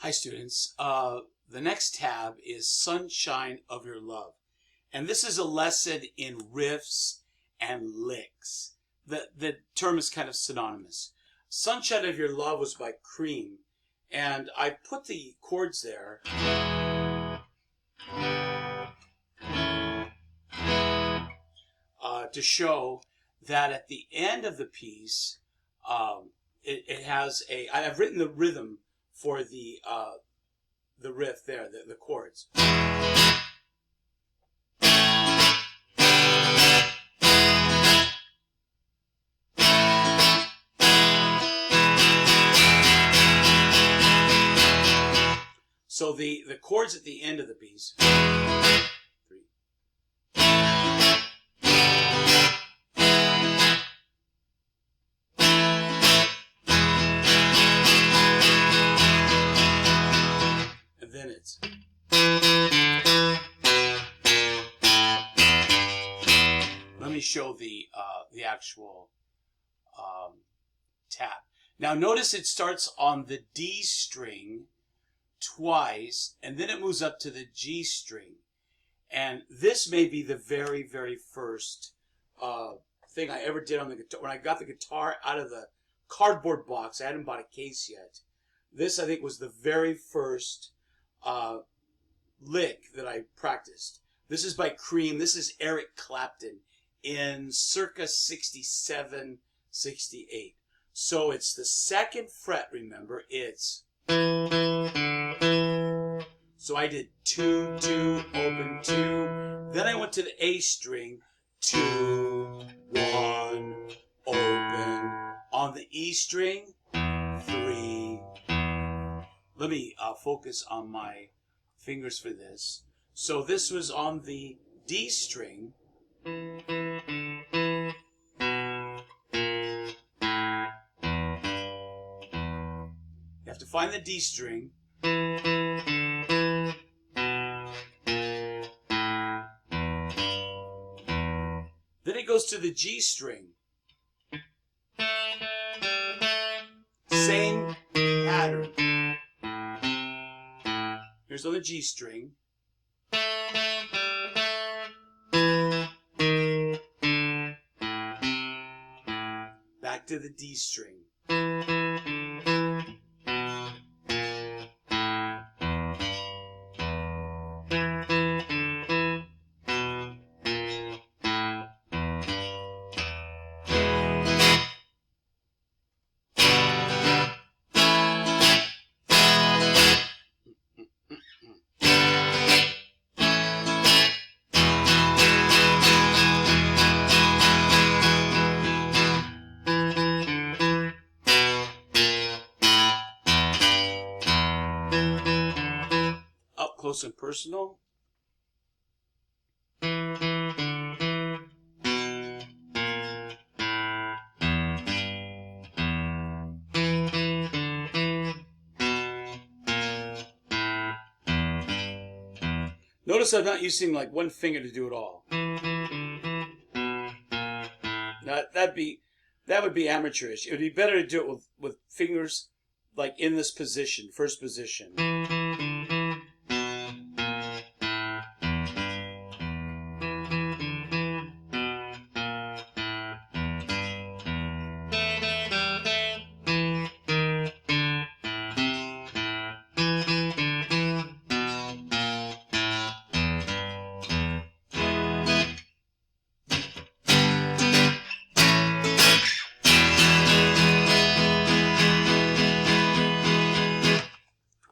Hi students, the next tab is Sunshine of Your Love, and this is a lesson in riffs and licks. The term is kind of synonymous. Sunshine of Your Love was by Cream, and I put the chords there to show that at the end of the piece it has I've written the rhythm for the riff there, the chords. So the chords at the end of the piece. And then it's. Let me show the actual tab. Now notice it starts on the D string twice, and then it moves up to the G string. And this may be the very, very first thing I ever did on the guitar. When I got the guitar out of the cardboard box, I hadn't bought a case yet. This, I think, was the very first lick that I practiced. This is by Cream. This is Eric Clapton in circa 67, 68. So it's the second fret, remember. It's... So I did 2, 2, open 2. Then I went to the A string, 2, 1, open. On the E string, 3. Let me focus on my fingers for this. So this was on the D string. You have to find the D string. Then it goes to the G string. Same pattern. Here's on the G string. Back to the D string. Up close and personal. Notice I'm not using like one finger to do it all. Now, that would be amateurish. It would be better to do it with fingers like in this position, first position.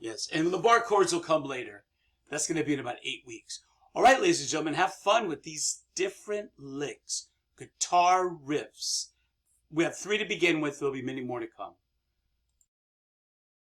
Yes, and the bar chords will come later. That's going to be in about 8 weeks. All right, ladies and gentlemen, have fun with these different licks, guitar riffs. We have 3 to begin with. There'll be many more to come.